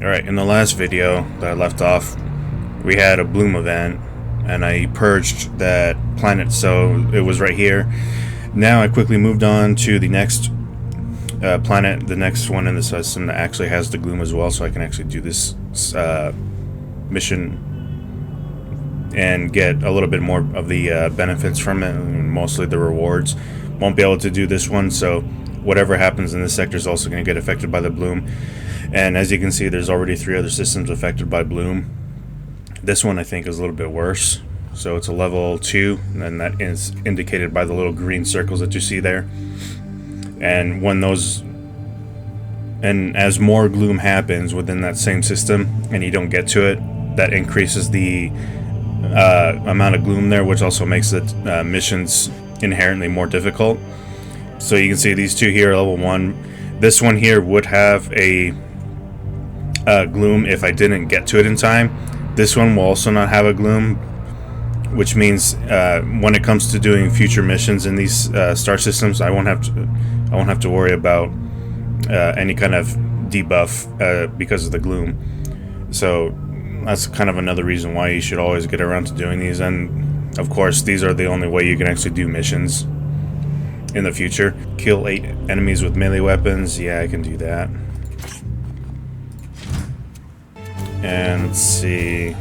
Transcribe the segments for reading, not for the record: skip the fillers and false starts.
Alright, in the last video that I left off, we had a bloom event, and I purged that planet, so it was right here. Now I quickly moved on to the next planet, the next one in the system that actually has the gloom as well, so I can actually do this mission and get a little bit more of the benefits from it, mostly the rewards. Won't be able to do this one, so whatever happens in this sector is also going to get affected by the bloom. And as you can see, there's already 3 other systems affected by bloom. This one I think is a little bit worse. So it's a level 2, and that is indicated by the little green circles that you see there. And when those, and as more gloom happens within that same system and you don't get to it, that increases the amount of gloom there, which also makes it missions inherently more difficult. So you can see these 2 here, level 1. This one here would have a gloom if I didn't get to it in time. This one will also not have a gloom, which means when it comes to doing future missions in these star systems, I won't have to worry about any kind of debuff because of the gloom. So that's kind of another reason why you should always get around to doing these. And of course, these are the only way you can actually do missions in the future. Kill 8 enemies with melee weapons. Yeah, I can do that. And let's see.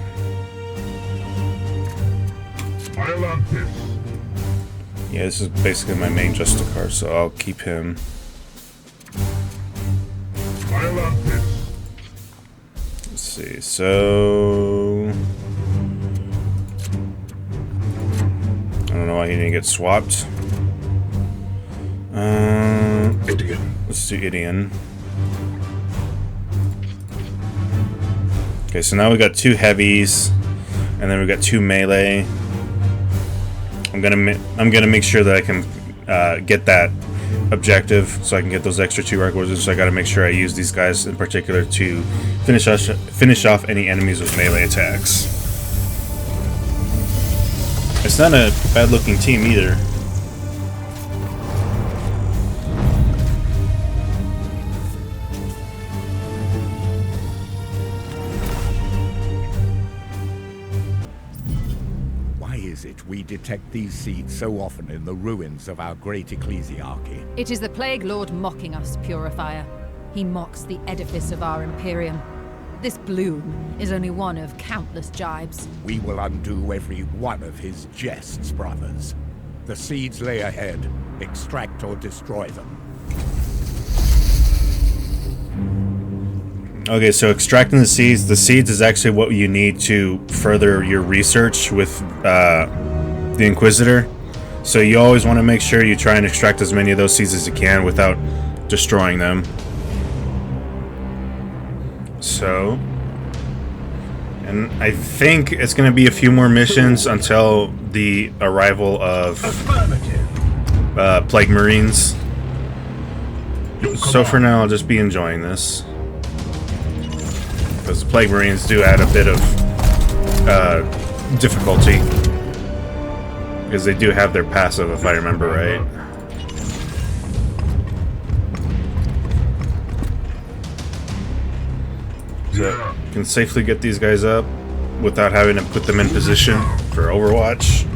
Yeah, this is basically my main Justicar, so I'll keep him. Let's see, so I don't know why he didn't get swapped. Let's do Idion. Okay, so now we got 2 heavies, and then we got 2 melee. I'm gonna make sure that I can get that objective, so I can get those extra 2 arc wizards. So I gotta make sure I use these guys in particular to finish off any enemies with melee attacks. It's not a bad-looking team either. We detect these seeds so often in the ruins of our great ecclesiarchy. It is the Plague Lord mocking us, Purifier. He mocks the edifice of our Imperium. This bloom is only one of countless jibes. We will undo every one of his jests, brothers. The seeds lay ahead. Extract or destroy them. Okay, so extracting the seeds is actually what you need to further your research with the Inquisitor. So you always want to make sure you try and extract as many of those seeds as you can without destroying them. So, and I think it's going to be a few more missions until the arrival of Plague Marines. So for now, I'll just be enjoying this. Because the Plague Marines do add a bit of difficulty. Because they do have their passive, if I remember right. So you can safely get these guys up without having to put them in position for Overwatch.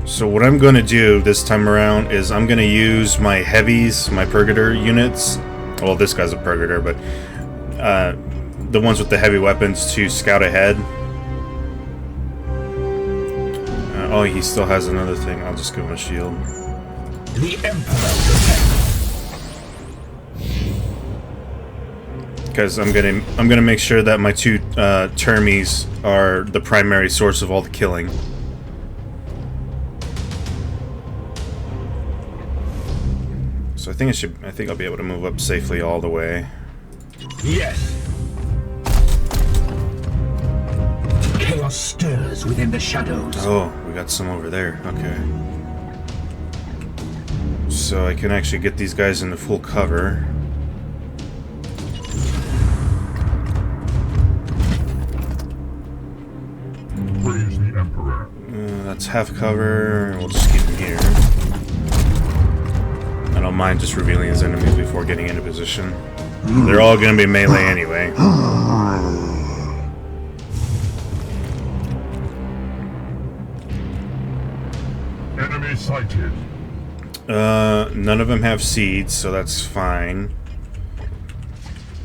So what I'm going to do this time around is I'm going to use my heavies, my Purgator units. Well, this guy's a Purgator, but the ones with the heavy weapons to scout ahead. Oh, he still has another thing. I'll just give him a shield. The Emperor because I'm gonna make sure that my 2 termies are the primary source of all the killing. So I think I'll be able to move up safely all the way. Yes. Chaos stirs within the shadows. Oh, we got some over there. Okay. So I can actually get these guys into full cover. Praise the Emperor. That's half cover. We'll just keep them here. I don't mind just revealing his enemies before getting into position. They're all gonna be melee anyway. Enemy sighted. None of them have seeds, so that's fine.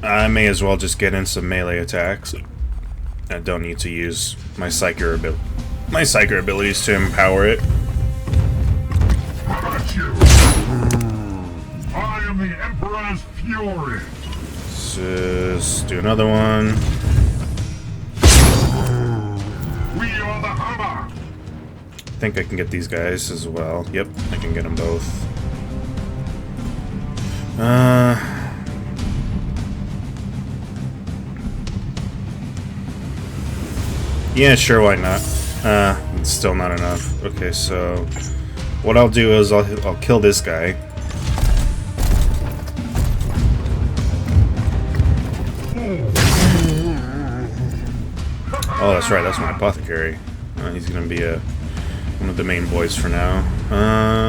I may as well just get in some melee attacks. I don't need to use my psyker abilities to empower it. Got you. I am the Emperor's fury. Let's just do another one. We are the hammer. I think I can get these guys as well. Yep, I can get them both. Yeah, sure, why not? It's still not enough. Okay, so what I'll do is I'll kill this guy. Oh, that's right, that's my Apothecary. He's gonna be one of the main boys for now.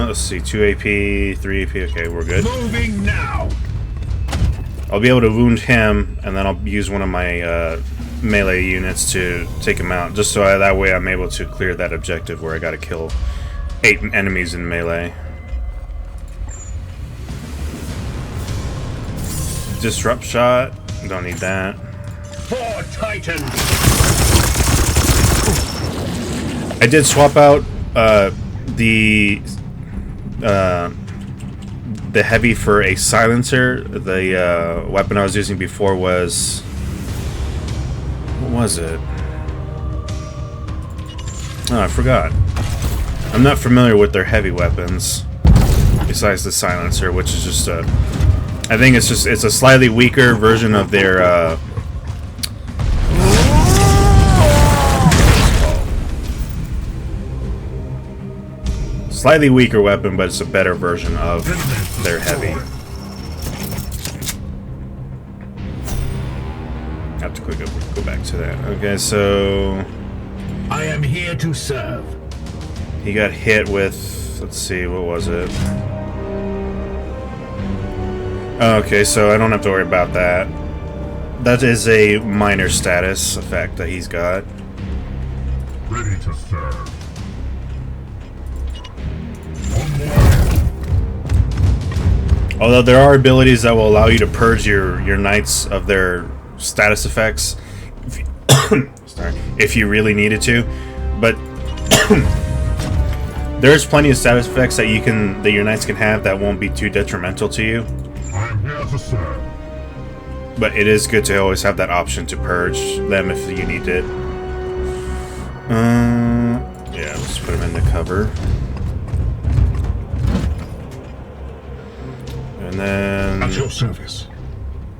Let's see, 2 AP, 3 AP, okay, we're good. Moving now. I'll be able to wound him, and then I'll use one of my melee units to take him out, just so that way I'm able to clear that objective where I gotta kill 8 enemies in melee. Disrupt shot, don't need that. For Titan. I did swap out the heavy for a silencer. The weapon I was using before was... what was it? Oh, I forgot. I'm not familiar with their heavy weapons, besides the silencer, which is just a... I think it's a slightly weaker version of their... slightly weaker weapon, but it's a better version of their heavy. I have to quickly go back to that. Okay, so I am here to serve. he got hit with, let's see, what was it? Okay, so I don't have to worry about that. That is a minor status effect that he's got. Ready to serve. Although there are abilities that will allow you to purge your knights of their status effects, if you really needed to, but there's plenty of status effects that your knights can have that won't be too detrimental to you. I am here to serve. But it is good to always have that option to purge them if you need it. Yeah, let's put them into cover. And then At your service.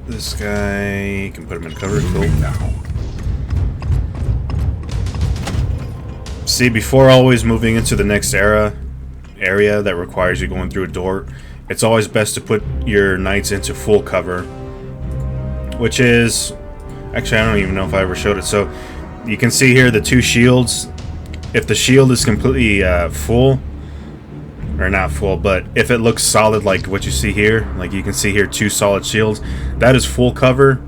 this guy, you can put him in cover. Cool. Moving now. See, before always moving into the next area that requires you going through a door, it's always best to put your knights into full cover. Which is... actually, I don't even know if I ever showed it. So, you can see here the 2 shields. If the shield is completely full, or not full, but if it looks solid like what you see here, like you can see here 2 solid shields, that is full cover.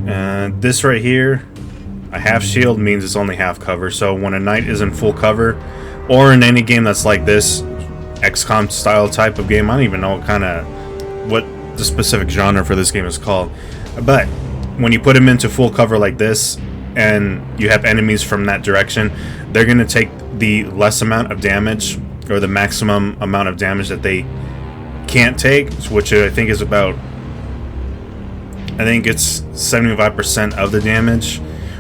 And this right here, a half shield, means it's only half cover. So when a knight is in full cover, or in any game that's like this, XCOM style type of game, I don't even know what the specific genre for this game is called, but when you put them into full cover like this, and you have enemies from that direction, they're going to take the less amount of damage, or the maximum amount of damage that they can't take, which I think is about, I think it's 75% of the damage,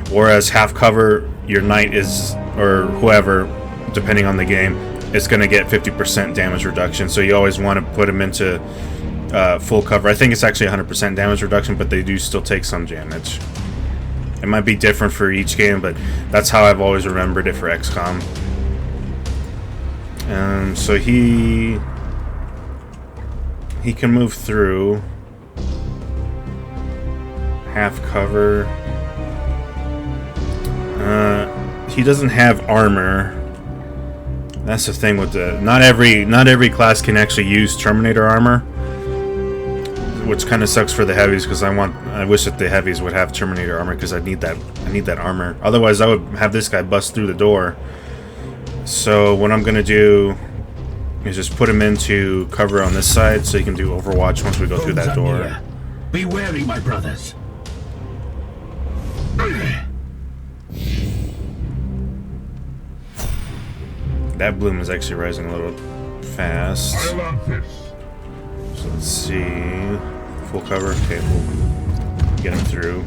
whereas half cover, your knight is, or whoever, depending on the game, is going to get 50% damage reduction. So you always want to put them into full cover. I think it's actually 100% damage reduction, but they do still take some damage. It might be different for each game, but that's how I've always remembered it for XCOM. So he can move through half cover. He doesn't have armor, That's the thing with the not every class can actually use Terminator armor, which kind of sucks for the heavies because I wish that the heavies would have Terminator armor because I need that armor. Otherwise, I would have this guy bust through the door. So what I'm gonna do is just put him into cover on this side so he can do Overwatch once we go through that door. Be wary, my brothers. That bloom is actually rising a little fast. I'll have this. So let's see. Full cover. Okay, we'll get him through.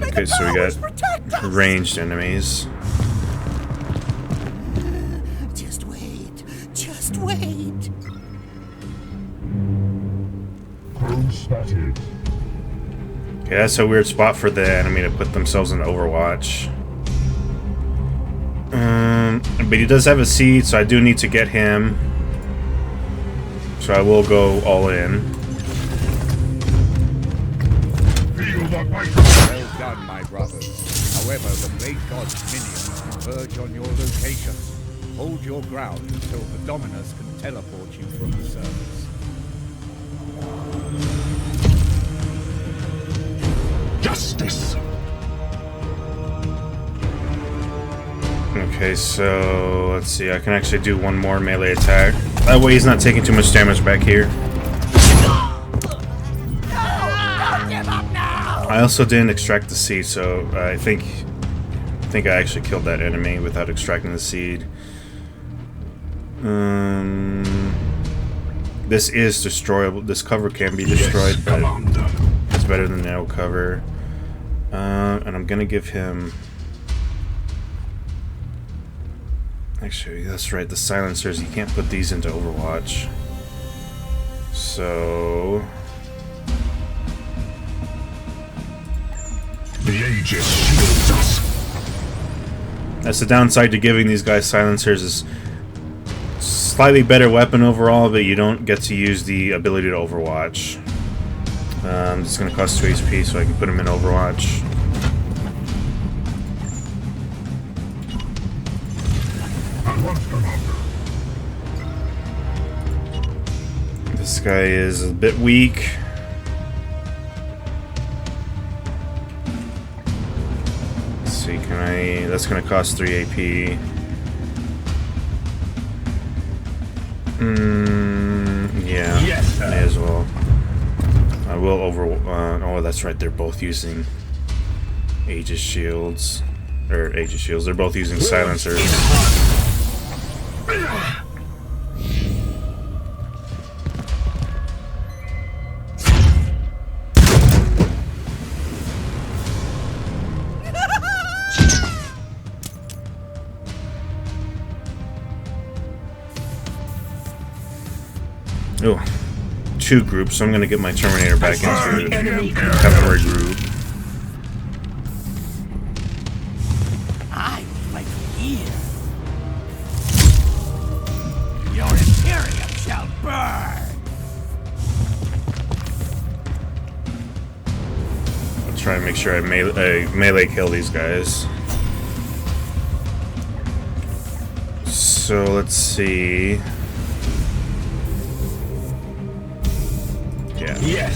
Okay, so we got ranged enemies. Just wait. Just wait. Crow spotted. Okay, that's a weird spot for the enemy to put themselves in Overwatch. But he does have a seed, so I do need to get him. So I will go all in. Feel the bite. Well done, my brothers. However, the Blade God's minions converge on your location. Hold your ground until the Dominus can teleport you from the surface. Justice. Okay, so let's see. I can actually do one more melee attack. That way he's not taking too much damage back here. I also didn't extract the seed, so I think I actually killed that enemy without extracting the seed. This is destroyable. This cover can be destroyed, but it's better than no cover. And I'm gonna give him. Actually, that's right. The silencers, you can't put these into Overwatch. So The Aegis shields us. that's the downside to giving these guys silencers. Is slightly better weapon overall, but you don't get to use the ability to Overwatch. It's going to cost 2 HP, so I can put him in Overwatch. This guy is a bit weak. Let's see, can I... That's going to cost 3 AP. Yeah, Yes, sir. may as well. I will oh, that's right, they're both using Aegis shields. Or Aegis shields, they're both using silencers. Oh, 2 groups, so I'm gonna get my Terminator back into have a group. I will fight here. Your Imperium shall burn. I'll try and make sure I melee kill these guys. So let's see. Yeah. Yes.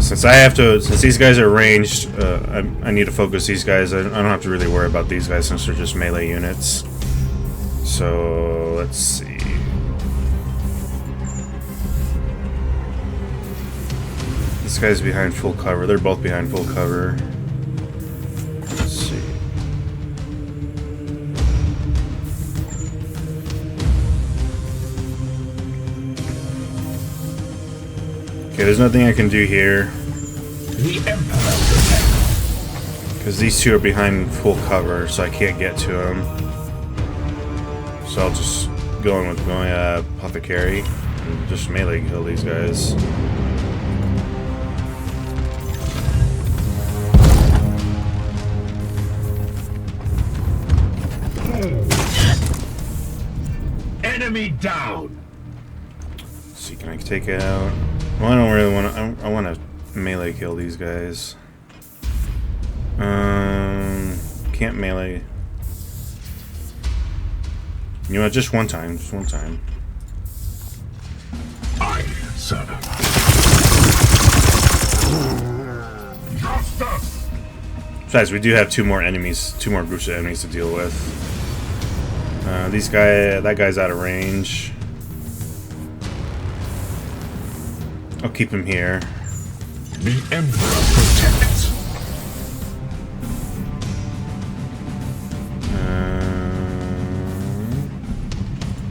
Since these guys are ranged, I need to focus these guys. I don't have to really worry about these guys since they're just melee units. So let's see. This guy's behind full cover. They're both behind full cover. Let's see. Okay, there's nothing I can do here. The Emperor protects. Because these 2 are behind full cover, so I can't get to them. So I'll just go in with my Apothecary and just melee kill these guys. Enemy down. See, can I take it out? Well, I don't really want to. I want to melee kill these guys. Can't melee. You know, just one time. Just one time. I serve. Justice! Besides, we do have two more groups of enemies to deal with. That guy's out of range. I'll keep him here. The Emperor protects.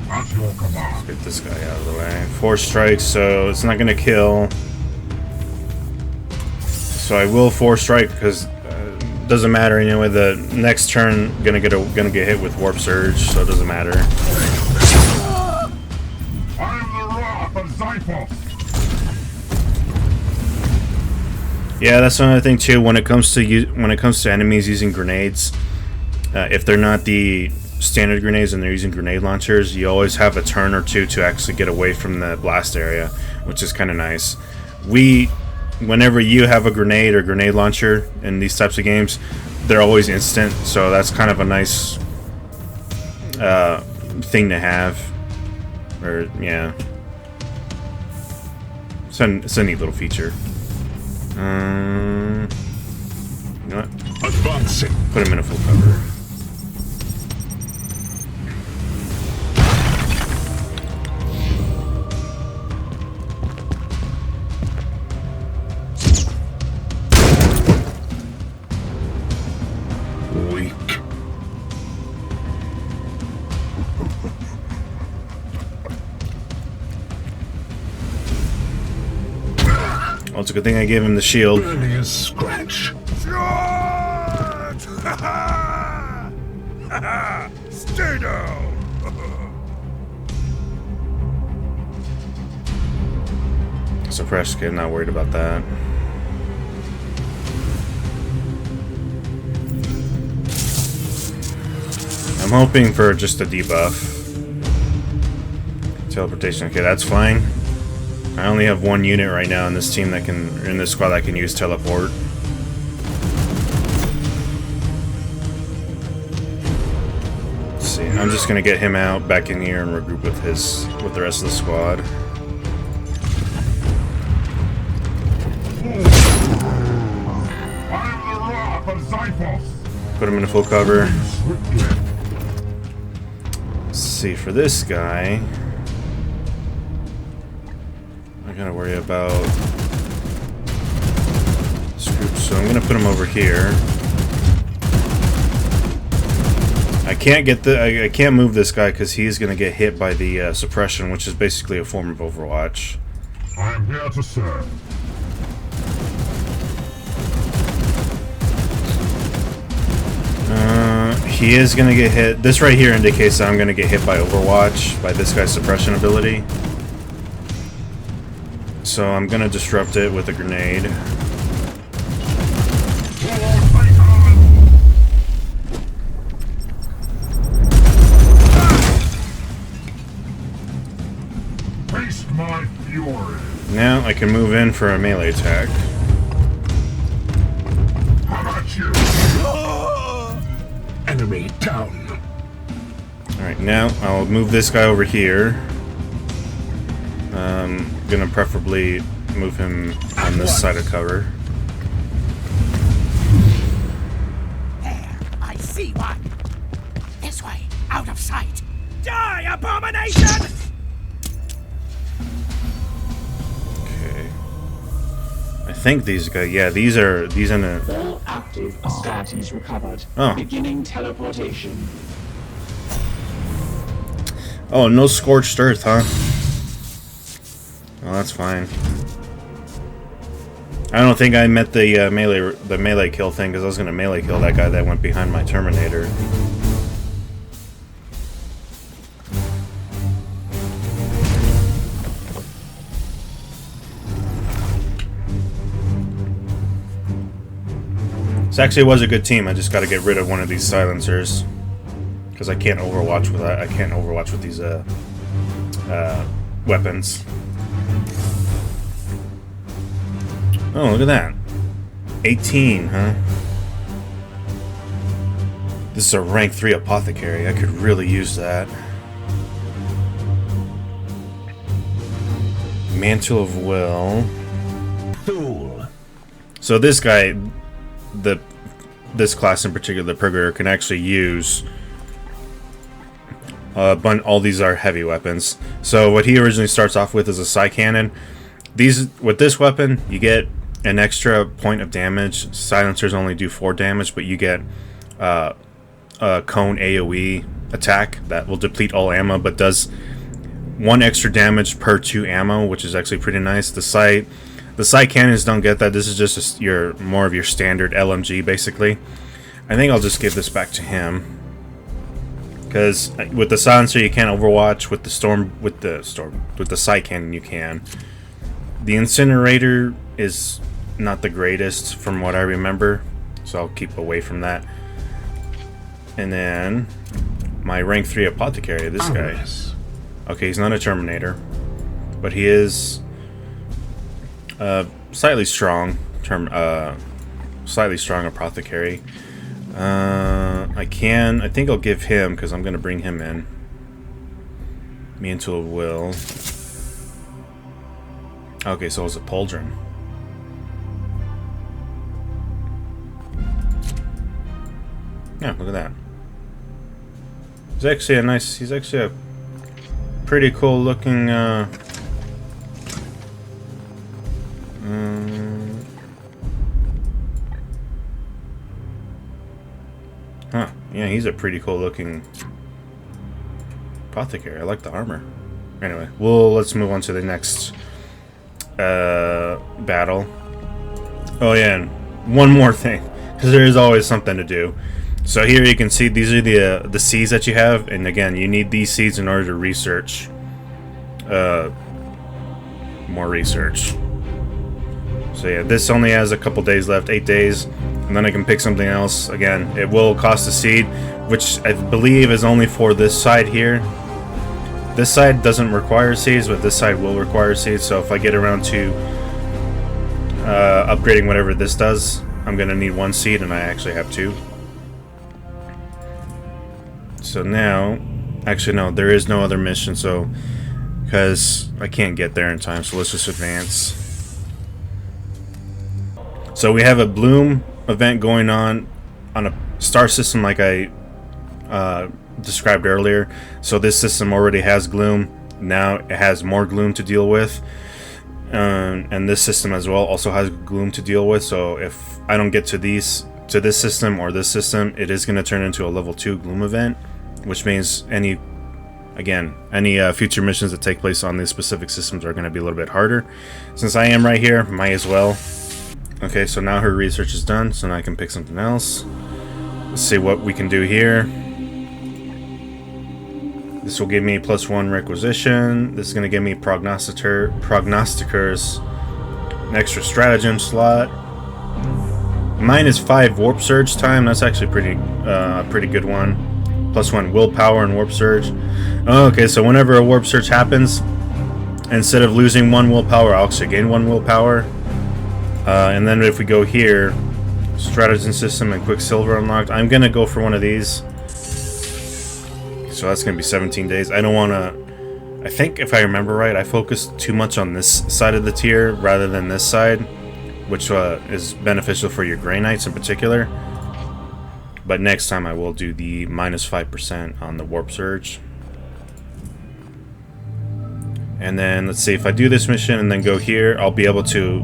At your command. Get this guy out of the way. 4 strikes, so it's not gonna kill. So I will 4 strike because it doesn't matter anyway. The next turn gonna get hit with warp surge, so it doesn't matter. I am the Wrath of Zyphos. Yeah, that's another thing too. When it comes to enemies using grenades, if they're not the standard grenades and they're using grenade launchers, you always have a turn or two to actually get away from the blast area, which is kind of nice. Whenever you have a grenade or grenade launcher in these types of games, they're always instant, so that's kind of a nice thing to have. Or yeah, it's a neat little feature. You know what? Advancing. Put him in a full cover. Weak. Well, it's a good thing I gave him the shield. Barely a scratch. Stay down! Suppressed kid, not worried about that. I'm hoping for just a debuff. Teleportation, okay, that's fine. I only have 1 unit right now in this team in this squad that can use teleport. Let's see, I'm just gonna get him out back in here and regroup with the rest of the squad. I am the Wrath of Zyphos. Put him in a full cover. Let's see, for this guy, I gotta worry about scoops, so I'm gonna put him over here. I can't move this guy because he's gonna get hit by the suppression, which is basically a form of Overwatch. I am here to serve. He is gonna get hit. This right here indicates that I'm gonna get hit by Overwatch, by this guy's suppression ability. So I'm gonna disrupt it with a grenade. Taste my fury. Now I can move in for a melee attack. How about you? Enemy down. Alright, now I'll move this guy over here. Gonna preferably move him on this side of cover. There, I see one. This way, out of sight. Die, abomination! Okay. I think these guys, yeah, these in a... All active Astartes recovered. Oh. Beginning teleportation. Oh, no scorched earth, huh? Oh, that's fine. I don't think I met the melee kill thing because I was gonna melee kill that guy that went behind my Terminator. This actually was a good team. I just got to get rid of one of these silencers because I can't overwatch with that. I can't overwatch with these weapons. Oh, look at that. 18, huh? This is a rank 3 Apothecary. I could really use that. Mantle of Will. Fool. So this guy, this class in particular, the Purgator, can actually use all these are heavy weapons. So what he originally starts off with is a Psy Cannon. With this weapon, you get an extra point of damage. Silencers only do 4 damage, but you get a cone AoE attack that will deplete all ammo, but does 1 extra damage per 2 ammo, which is actually pretty nice. The Psy Cannons don't get that. This is just more of your standard LMG, basically. I think I'll just give this back to him, because with the Silencer you can't Overwatch. With the Psy Cannon you can. The Incinerator is not the greatest from what I remember, so I'll keep away from that. And then my rank 3 Apothecary, this guy. Okay, he's not a Terminator, but he is slightly strong. Slightly strong Apothecary. I think I'll give him, because I'm going to bring him in. Mantle of Will. Okay, so it's a Pauldron. Yeah, look at that. He's actually a pretty cool looking, yeah, he's a pretty cool looking Apothecary. I like the armor. Anyway, let's move on to the next battle. Oh yeah, and one more thing, because there is always something to do. So here you can see these are the seeds that you have, and again, you need these seeds in order to research more research. So yeah, this only has a couple days left, 8 days, and then I can pick something else. Again, it will cost a seed, which I believe is only for this side here. This side doesn't require seeds, but this side will require seeds. So if I get around to upgrading whatever this does, I'm gonna need 1 seed, and I actually have 2. So now, actually no, there is no other mission, so because I can't get there in time, so let's just advance. So we have a bloom event going on a star system like I described earlier. So this system already has gloom. Now it has more gloom to deal with, and this system as well also has gloom to deal with. So if I don't get to this system or this system, it is going to turn into a level 2 gloom event, which means any future missions that take place on these specific systems are going to be a little bit harder. Since I am right here, might as well. Okay, so now her research is done, so now I can pick something else. Let's see what we can do here. This will give me +1 requisition. This is going to give me prognosticators, an extra stratagem slot, -5 warp surge time. That's actually pretty good one. +1 willpower and warp surge. Okay, so whenever a warp surge happens, instead of losing 1 willpower, I'll actually gain 1 willpower. And then if we go here, stratagem system and Quicksilver unlocked. I'm gonna go for one of these. So that's gonna be 17 days. I don't wanna. I think if I remember right, I focused too much on this side of the tier rather than this side, which is beneficial for your Grey Knights in particular. But next time I will do the -5% on the warp surge. And then let's see, if I do this mission and then go here, I'll be able to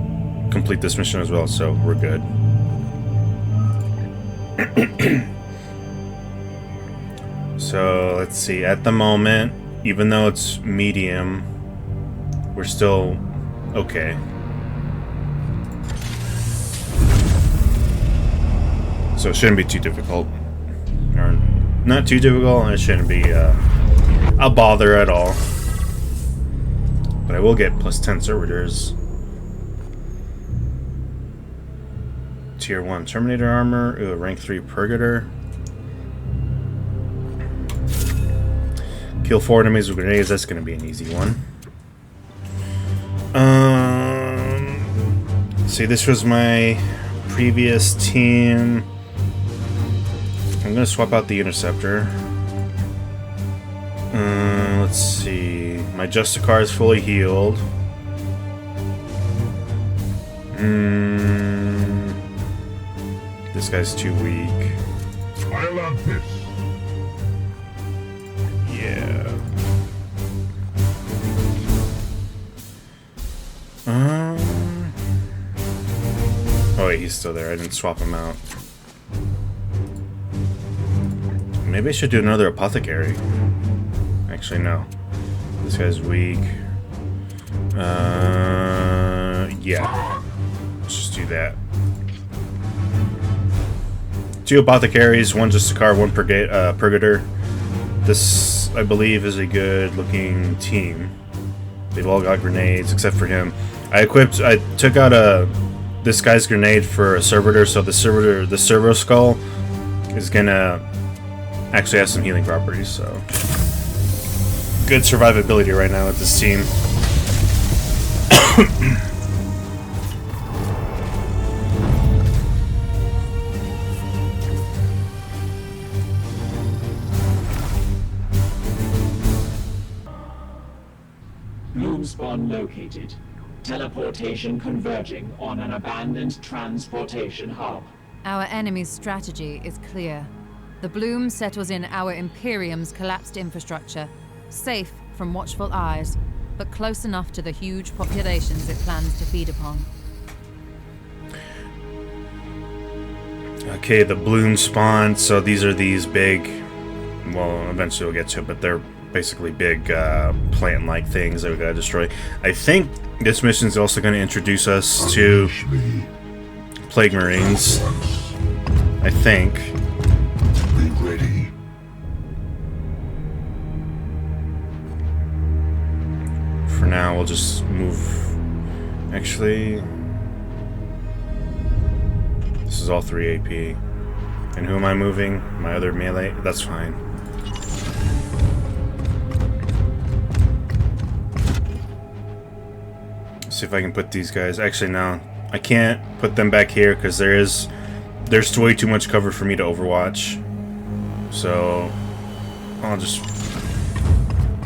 complete this mission as well, so we're good. So let's see, at the moment, even though it's medium, we're still okay. So it shouldn't be too difficult, or not too difficult, and it shouldn't be a bother at all. But I will get +10 servitors. Tier 1 Terminator armor, ooh, rank 3 Purgator. Kill 4 enemies with grenades, that's going to be an easy one. See, this was my previous team. I'm going to swap out the Interceptor. Let's see. My Justicar is fully healed. This guy's too weak. I'll have this. Yeah. Oh wait, he's still there. I didn't swap him out. Maybe I should do another apothecary. Actually, no. This guy's weak. Yeah. Let's just do that. 2 apothecaries, 1 Justicar, 1 Purgator. This, I believe, is a good looking team. They've all got grenades, except for him. I took out this guy's grenade for a servitor, so the servo skull is gonna actually have some healing properties, so good survivability right now with this team. Bloom spawn located. Teleportation converging on an abandoned transportation hub. Our enemy's strategy is clear. The bloom settles in our Imperium's collapsed infrastructure, safe from watchful eyes, but close enough to the huge populations it plans to feed upon. Okay, the bloom spawn. So these are these big, well, eventually we'll get to it, but they're basically big plant-like things that we gotta destroy. I think this mission is also going to introduce us to Plague Marines. I think. Be ready. For now, we'll just move. Actually, this is all 3 AP. And who am I moving? My other melee? That's fine. See if I can put these guys. Actually, no, I can't put them back here because there's way too much cover for me to overwatch. So I'll just,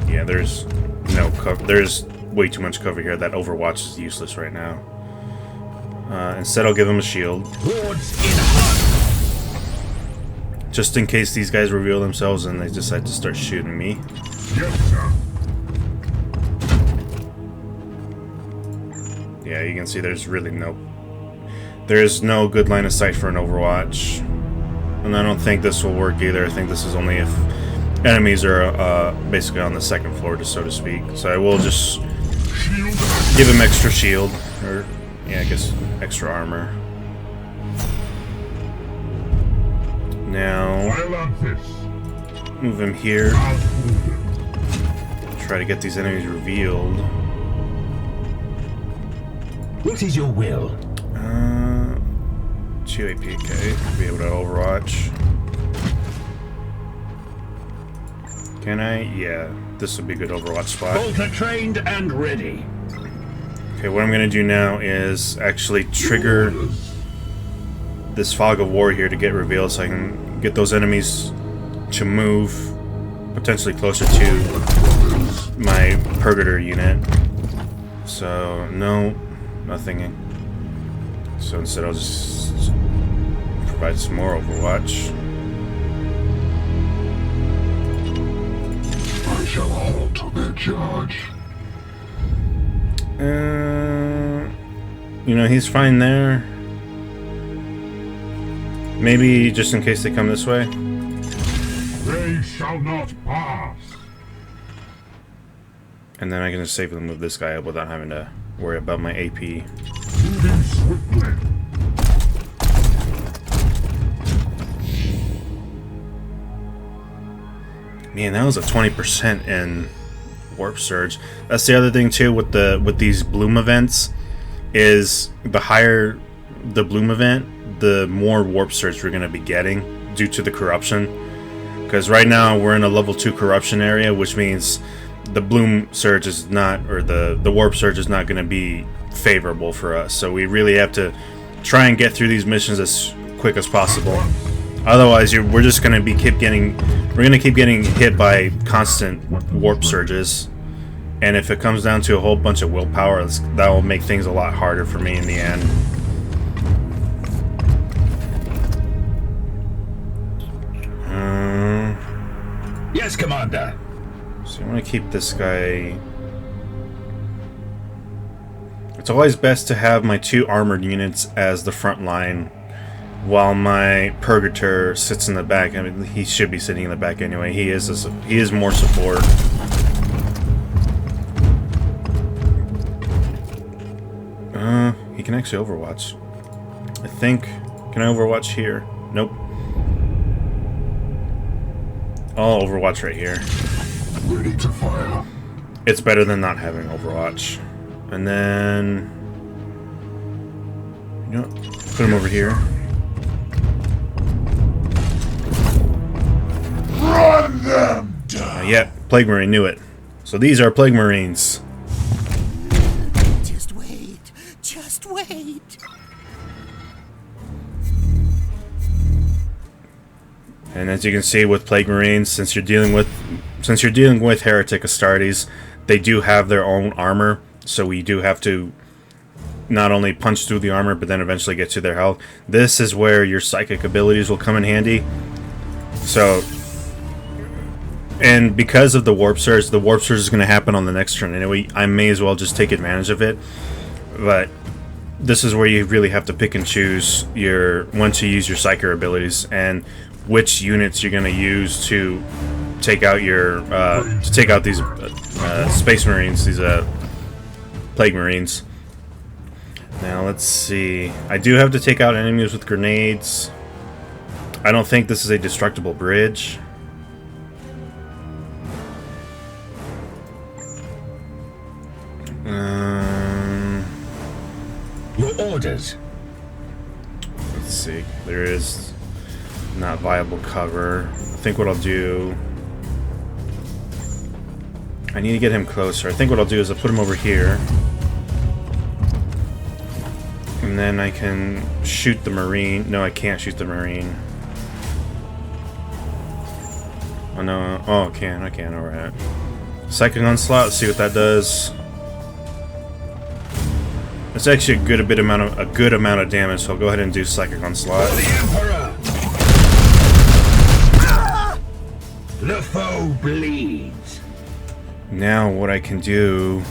yeah, there's no cover. There's way too much cover here. That overwatch is useless right now. Instead, I'll give them a shield, just in case these guys reveal themselves and they decide to start shooting me. Yes, sir. Yeah, you can see there's really no good line of sight for an Overwatch. And I don't think this will work either. I think this is only if enemies are basically on the second floor, just so to speak. So I will just give him extra shield. Or, yeah, I guess extra armor. Now, move him here. Try to get these enemies revealed. What is your will? 2 APK, be able to overwatch. Can I? Yeah, this would be a good overwatch spot. Bolter trained and ready. Okay, what I'm gonna do now is actually trigger this fog of war here to get revealed so I can get those enemies to move potentially closer to my Purgator unit. So, no, nothing. So instead I'll just provide some more Overwatch. I shall halt their charge. You know, he's fine there. Maybe just in case they come this way. They shall not pass. And then I can just safely move this guy up without having to worry about my AP. Moving swiftly. Man, that was a 20% in Warp Surge. That's the other thing too with these Bloom events, is the higher the Bloom event, the more Warp Surge we're going to be getting due to the corruption. Because right now we're in a level 2 corruption area, which means the Bloom Surge is not, or the Warp Surge is not going to be favorable for us. So we really have to try and get through these missions as quick as possible. Otherwise, we're just going to keep getting hit by constant Warp Surges. And if it comes down to a whole bunch of willpower, that will make things a lot harder for me in the end. Yes, Commander. So I want to keep this guy. It's always best to have my 2 armored units as the front line, while my Purgator sits in the back. I mean, he should be sitting in the back anyway. He is more support. He can actually overwatch. I think. Can I overwatch here? Nope. I'll overwatch right here. Ready to fire. It's better than not having overwatch. And then, you know, put him over here. Run them down. Yep, Plague Marine, knew it. So these are Plague Marines. Just wait. Just wait. And as you can see with Plague Marines, since you're dealing with Heretic Astartes, they do have their own armor, so we do have to not only punch through the armor, but then eventually get to their health. This is where your psychic abilities will come in handy. So, and because of the Warp Surge is going to happen on the next turn anyway, I may as well just take advantage of it. But this is where you really have to pick and choose when to use your psychic abilities and which units you're going to use to take out these Space Marines, these Plague Marines. Now let's see. I do have to take out enemies with grenades. I don't think this is a destructible bridge. Your orders. Let's see. There is not viable cover. I think what I'll do... I need to get him closer. I think what I'll do is I'll put him over here. And then I can shoot the Marine. No, I can't shoot the Marine. Oh no. Oh, I can. Alright. Psychic Onslaught. Let's see what that does. That's actually a good amount of damage, so I'll go ahead and do Psychic Onslaught. For the Emperor! The foe bleeds. Now what I can do...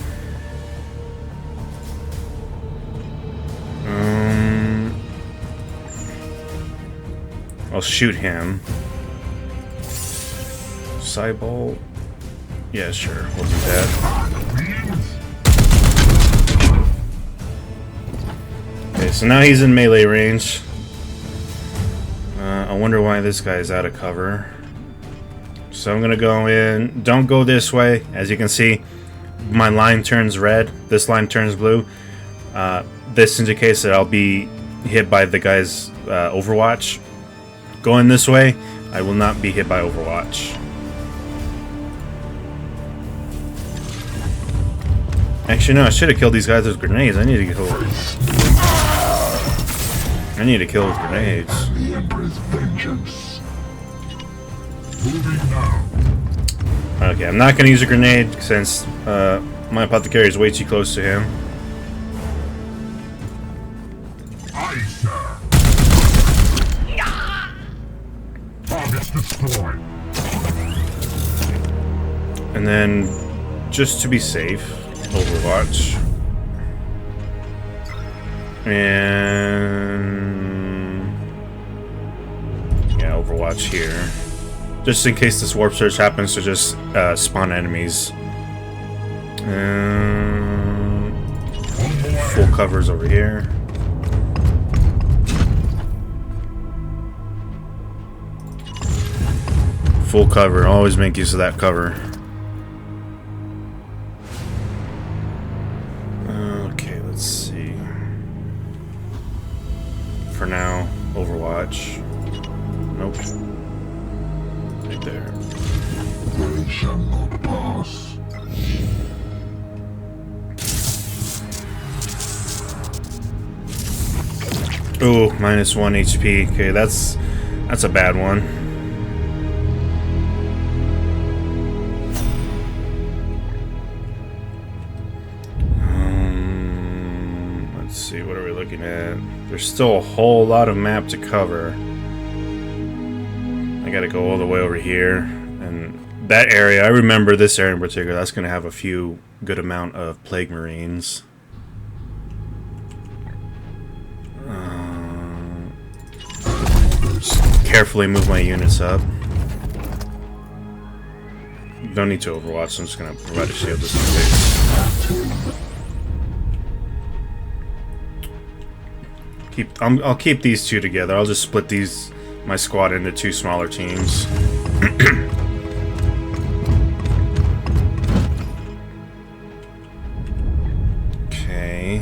I'll shoot him. Cybolt? Yeah, sure. We'll do that. Okay, so now he's in melee range. I wonder why this guy's out of cover. So I'm gonna go in. Don't go this way. As you can see, my line turns red. This line turns blue. This indicates that I'll be hit by the guy's Overwatch. Going this way, I will not be hit by Overwatch. Actually, no, I should have killed these guys with grenades. I need to kill with grenades. The Emperor's vengeance. Moving now. Okay, I'm not going to use a grenade since my Apothecary is way too close to him. Aye, sir. Target destroyed. And then, just to be safe, Overwatch. And... yeah, Overwatch here. Just in case this Warp Surge happens to just spawn enemies. Full covers over here. Full cover. Always make use of that cover. Okay, let's see. For now, Overwatch. Nope. Right there. They shall not pass. Oh, -1 HP. Okay, that's a bad one. see, what are we looking at? There's still a whole lot of map to cover. I gotta go all the way over here. And that area, I remember this area in particular, that's gonna have a few good amount of Plague Marines. Just carefully move my units up. Don't need to overwatch, so I'm just gonna provide a shield just in case. I'll keep these two together. I'll just split my squad into two smaller teams. Okay.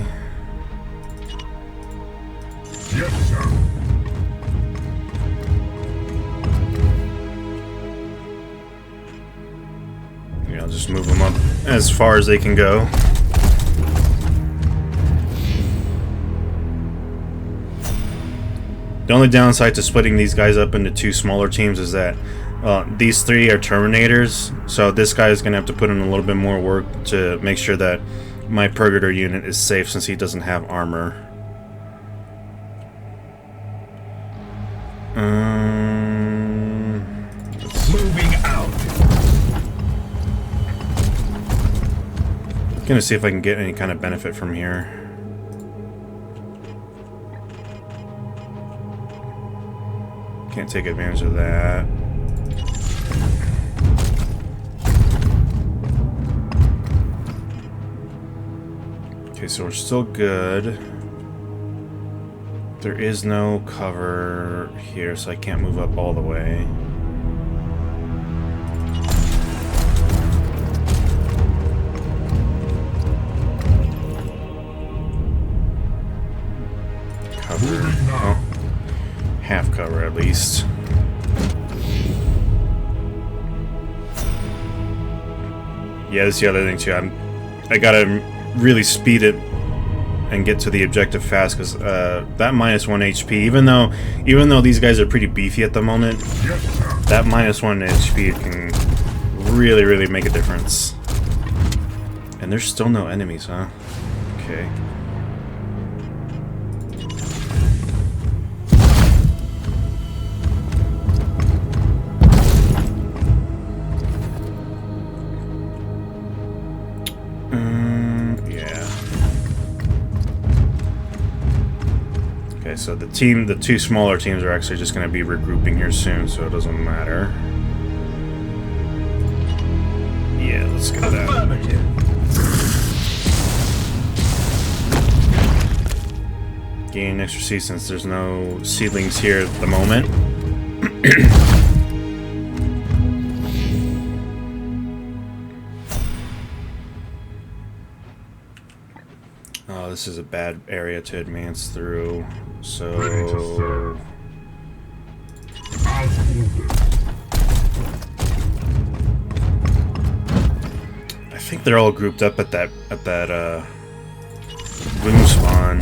Yes, sir. Yeah, I'll just move them up as far as they can go. The only downside to splitting these guys up into two smaller teams is that these three are Terminators, so this guy is going to have to put in a little bit more work to make sure that my Purgator unit is safe since he doesn't have armor. Moving out. Gonna see if I can get any kind of benefit from here. Can't take advantage of that. Okay, so we're still good. There is no cover here, so I can't move up all the way. Cover. Oh. Half cover at least. Yeah, that's the other thing too. I gotta really speed it and get to the objective fast because that -1 HP. Even though these guys are pretty beefy at the moment, that -1 HP can really make a difference. And there's still no enemies, huh? Okay. So the two smaller teams are actually just going to be regrouping here soon, so it doesn't matter. Yeah, let's go that. Gain extra C since there's no seedlings here at the moment. Oh, this is a bad area to advance through. So I think they're all grouped up at that boom spawn.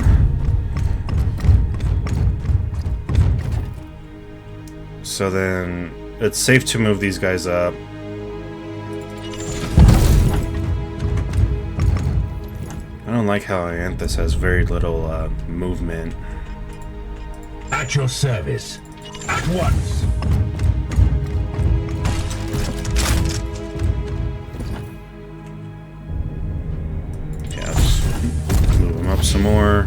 So then it's safe to move these guys up. I don't like how Ianthus has very little movement. At your service. At once. Yeah, just move them up some more.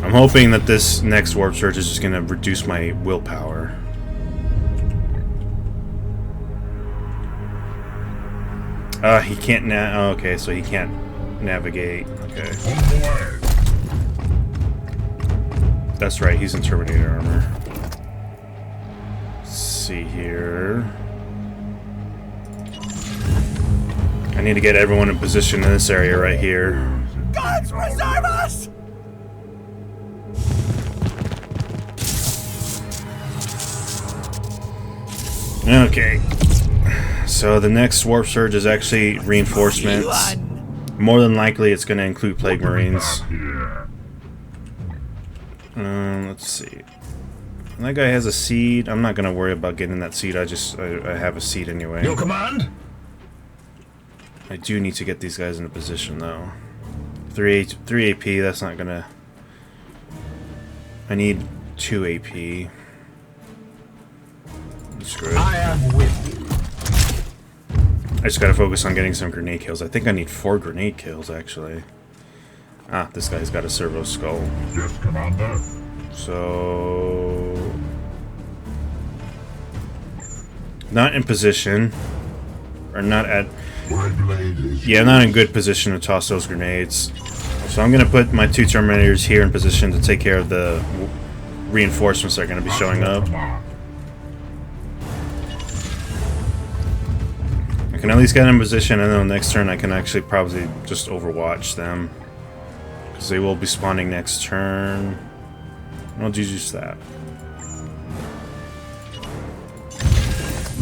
I'm hoping that this next warp surge is just going to reduce my willpower. He can't oh, okay, so he can't navigate. Okay. That's right, he's in Terminator armor. Let's see here. I need to get everyone in position in this area right here. Gods preserve us! Okay. So the next warp surge is actually reinforcements. More than likely it's going to include Plague Marines. Let's see. That guy has a seed. I'm not going to worry about getting that seed. I have a seed anyway. Your command? I do need to get these guys in a position though. 3 AP, that's not gonna... I need 2 AP. Screw it. I am with you. I just gotta focus on getting some grenade kills. I think I need 4 grenade kills, actually. Ah, this guy's got a servo skull. Yes, Commander. So... Not in position. Or not at... My blade is Yeah, not in good position to toss those grenades. So I'm gonna put my 2 Terminators here in position to take care of the reinforcements that are gonna be showing up. I can at least get in position, and then next turn I can actually probably just overwatch them. Because they will be spawning next turn. I'll just that.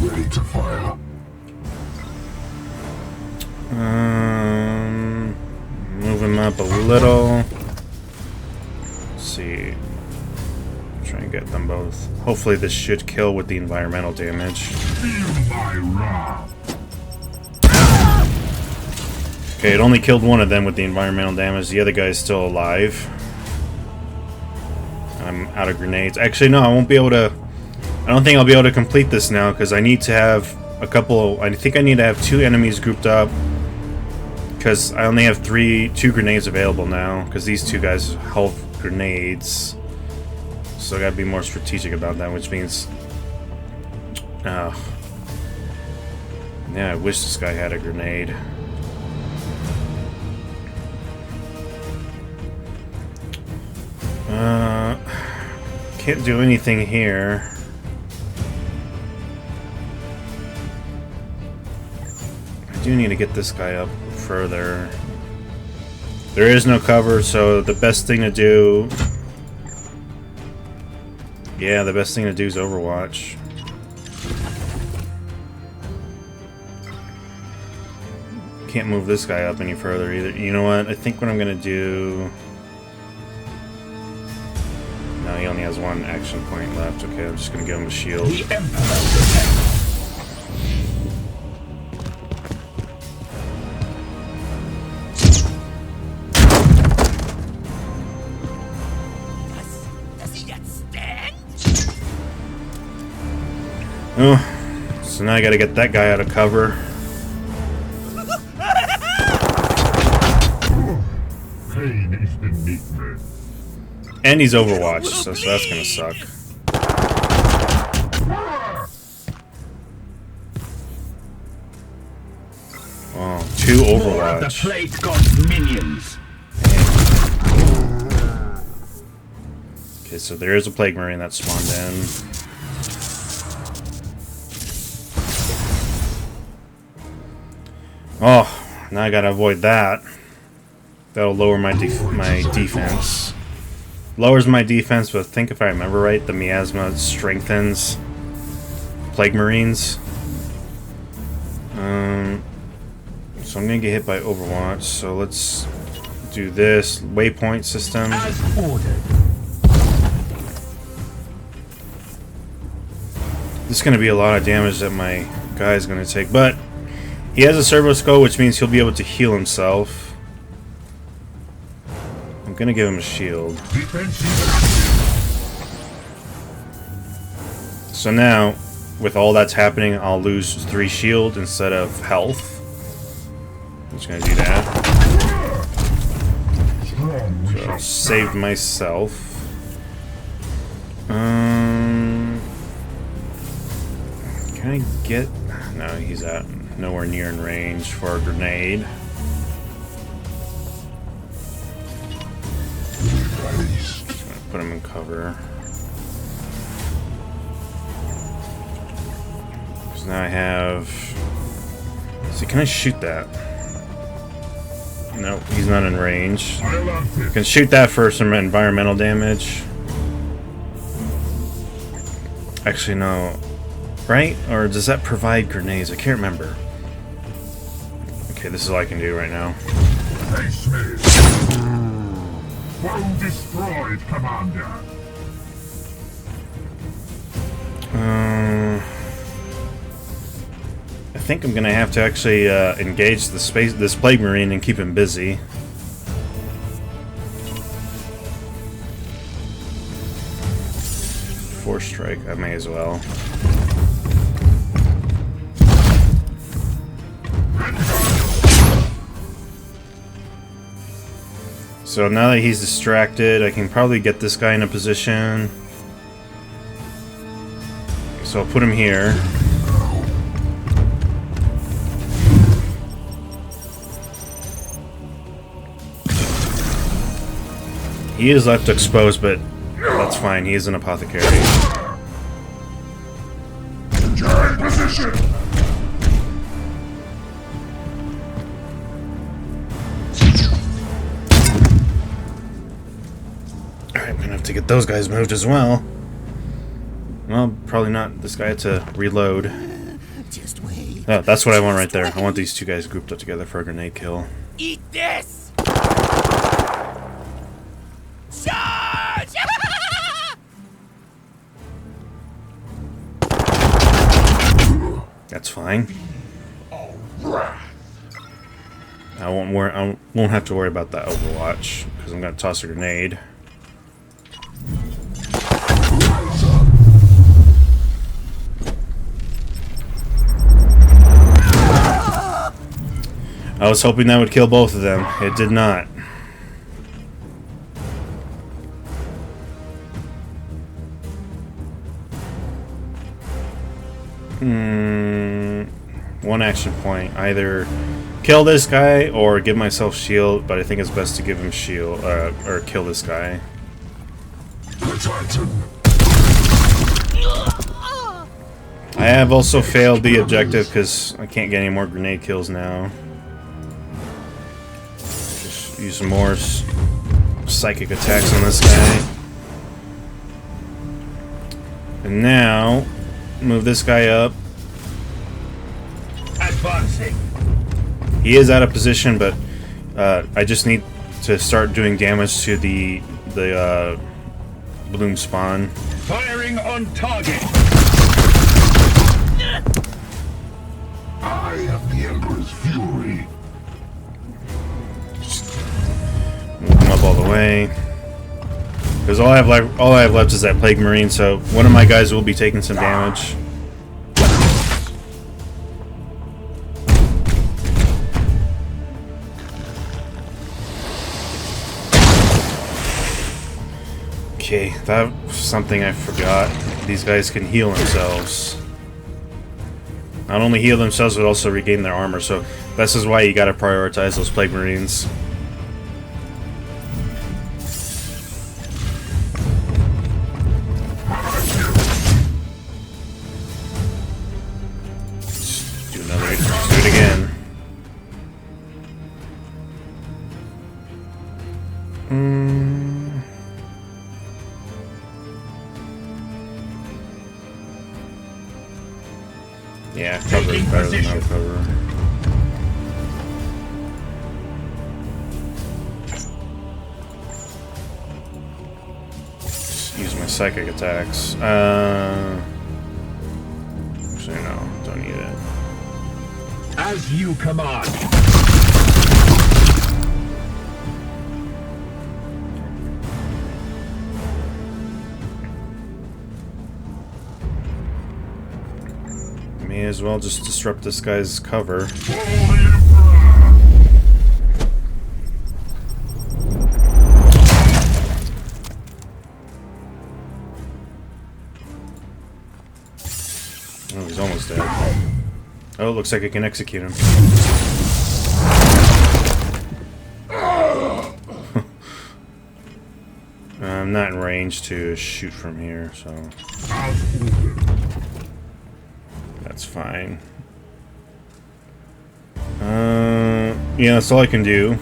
ready to fire. Move him up a little. Let's see. Try and get them both. Hopefully this should kill with the environmental damage. Feel my wrath. Okay, it only killed one of them with the environmental damage. The other guy is still alive. I'm out of grenades. Actually, no, I won't be able to... I don't think I'll be able to complete this now, because I need to have a couple... I think I need to have 2 enemies grouped up. Because I only have 2 grenades available now, because these 2 guys hold grenades. So I gotta be more strategic about that, which means... yeah, I wish this guy had a grenade. Can't do anything here. I do need to get this guy up further. There is no cover, so the best thing to do... Yeah, the best thing to do is Overwatch. Can't move this guy up any further either. You know what? I think what I'm gonna do... No, he only has 1 action point left. Okay, I'm just gonna give him a shield. The Emperor protects. Does he get stung? Oh, so now I gotta get that guy out of cover. Pain is beneath me. And he's Overwatch, so that's gonna suck. Oh, 2 More of the Overwatch. Plague God's minions. Okay, so there is a Plague Marine that spawned in. Oh, now I gotta avoid that. That'll lower my defense. Lowers my defense, but I think if I remember right, the miasma strengthens Plague Marines. So I'm gonna get hit by Overwatch. So let's do this waypoint system. As ordered. This is gonna be a lot of damage that my guy is gonna take, but he has a servo skull, which means he'll be able to heal himself. I'm gonna give him a shield. So now, with all that's happening, I'll lose 3 shield instead of health. I'm just gonna do that. So save myself. Can I get... No, he's at nowhere near in range for a grenade. Just gonna put him in cover. So now I have... See, can I shoot that? No, he's not in range. I can shoot that for some environmental damage. Actually, no. Right? Or does that provide grenades? I can't remember. Okay, this is all I can do right now. Hey, Smith. Foe destroyed, Commander. I think I'm gonna have to actually engage this Plague Marine and keep him busy. first strike. I may as well. So now that he's distracted, I can probably get this guy in a position. So I'll put him here. He is left exposed, but that's fine. He is an apothecary. Turn position. Alright, I'm gonna have to get those guys moved as well. Well, probably not. This guy had to reload. Just wait. Oh, that's what I want right there. I want these two guys grouped up together for a grenade kill. Eat this! Charge! That's fine. I won't have to worry about that Overwatch because I'm gonna toss a grenade. I was hoping that would kill both of them. It did not. One action point. Either kill this guy or give myself shield, but I think it's best to give him shield, or kill this guy. The Titan. I have also failed the objective because I can't get any more grenade kills now. Just use some more psychic attacks on this guy. And now, move this guy up. Advancing. He is out of position, but I just need to start doing damage to the bloom spawn. Firing on target. I am the Emperor's fury. Move him up all the way. Because all I have left is that Plague Marine, so one of my guys will be taking some damage. Okay, that was something I forgot. These guys can heal themselves. Not only heal themselves, but also regain their armor, so this is why you gotta prioritize those Plague Marines. Let's do it again. Yeah, cover is better than no cover. Just use my psychic attacks. Actually, no, don't need it. As you command. May as well just disrupt this guy's cover. Oh, he's almost dead. Oh, looks like I can execute him. I'm not in range to shoot from here, so that's fine. Yeah, that's all I can do.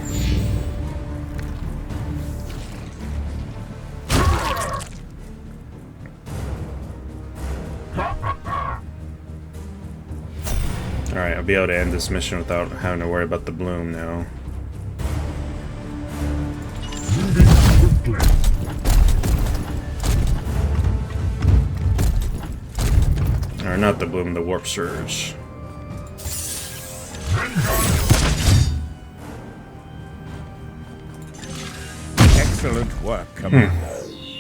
Alright, I'll be able to end this mission without having to worry about the bloom now. Or not the bloom, the warp surge. Excellent work, Commander.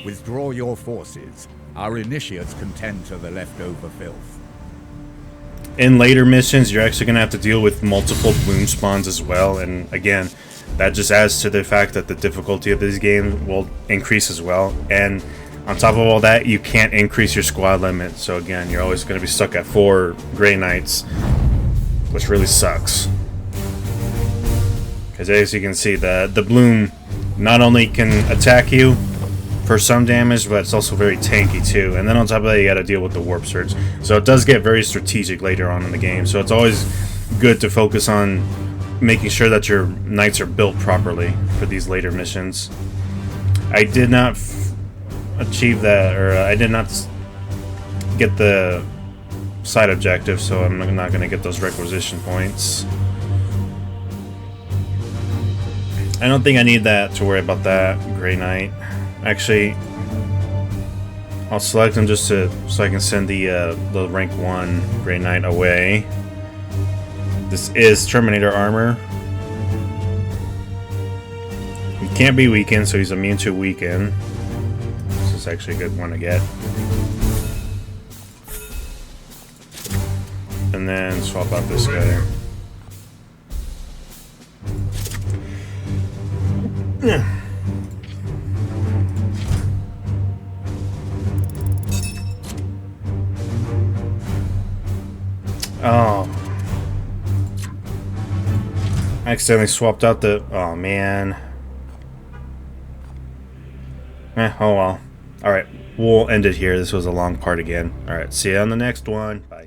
Withdraw your forces Our initiates can tend to the leftover filth. In later missions, you're actually going to have to deal with multiple bloom spawns as well, and again, that just adds to the fact that the difficulty of this game will increase as well. And on top of all that, you can't increase your squad limit, so again, you're always going to be stuck at 4 Grey Knights, which really sucks. Because as you can see, the bloom not only can attack you for some damage, but it's also very tanky too. And then on top of that, you got to deal with the warp surge. So it does get very strategic later on in the game. So it's always good to focus on making sure that your knights are built properly for these later missions. I did not achieve that, or I did not get the side objective, so I'm not going to get those requisition points. I don't think I need that to worry about that Grey Knight. Actually, I'll select him just so I can send the rank 1 Grey Knight away. This is Terminator armor. He can't be weakened, so he's immune to weaken. This is actually a good one to get. And then swap out this guy. Oh. I accidentally swapped out the... Oh, man. Oh well. Alright, we'll end it here. This was a long part again. Alright, see you on the next one. Bye.